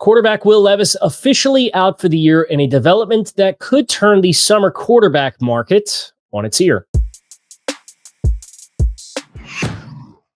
Quarterback Will Levis officially out for the year in a development that could turn the summer quarterback market on its ear.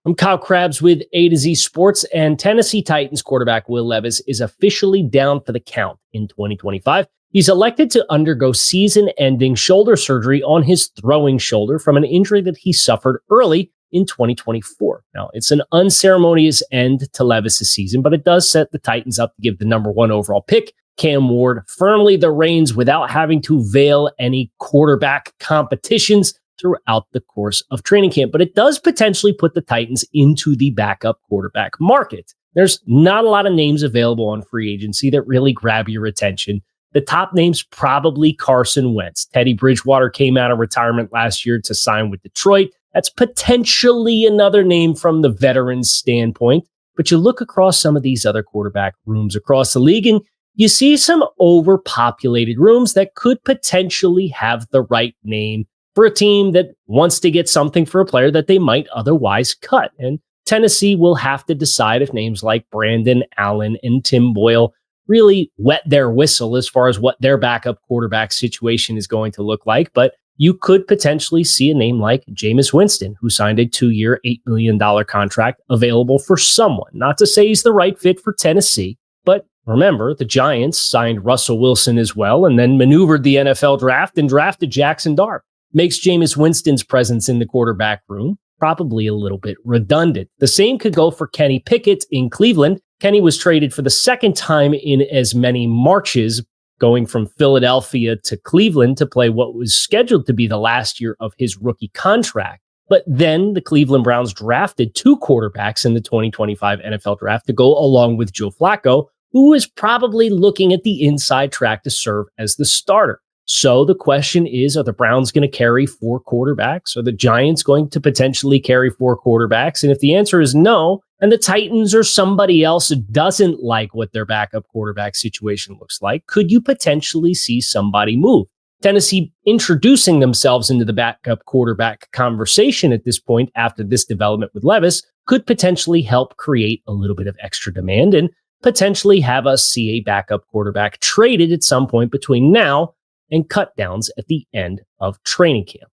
I'm Kyle Krabs with A to Z Sports, and Tennessee Titans quarterback Will Levis is officially down for the count in 2025. He's elected to undergo season-ending shoulder surgery on his throwing shoulder from an injury that he suffered early in 2024. Now, it's an unceremonious end to Levis' season, but it does set the Titans up to give the number one overall pick, Cam Ward, firmly the reins without having to veil any quarterback competitions throughout the course of training camp. But it does potentially put the Titans into the backup quarterback market. There's not a lot of names available on free agency that really grab your attention. The top names probably Carson Wentz. Teddy Bridgewater came out of retirement last year to sign with Detroit. That's potentially another name from the veterans' standpoint. But you look across some of these other quarterback rooms across the league, and you see some overpopulated rooms that could potentially have the right name for a team that wants to get something for a player that they might otherwise cut. And Tennessee will have to decide if names like Brandon Allen and Tim Boyle really wet their whistle as far as what their backup quarterback situation is going to look like. But you could potentially see a name like Jameis Winston, who signed a 2-year, $8 million contract available for someone. Not to say he's the right fit for Tennessee, but remember, the Giants signed Russell Wilson as well and then maneuvered the NFL draft and drafted Jackson Dart. Makes Jameis Winston's presence in the quarterback room probably a little bit redundant. The same could go for Kenny Pickett in Cleveland. Kenny was traded for the second time in as many Marches, going from Philadelphia to Cleveland to play what was scheduled to be the last year of his rookie contract. But then the Cleveland Browns drafted two quarterbacks in the 2025 NFL draft to go along with Joe Flacco, who is probably looking at the inside track to serve as the starter. So the question is, are the Browns going to carry four quarterbacks? Are the Giants going to potentially carry four quarterbacks? And if the answer is no, and the Titans or somebody else doesn't like what their backup quarterback situation looks like, could you potentially see somebody move? Tennessee introducing themselves into the backup quarterback conversation at this point after this development with Levis could potentially help create a little bit of extra demand and potentially have us see a backup quarterback traded at some point between now and cut downs at the end of training camp.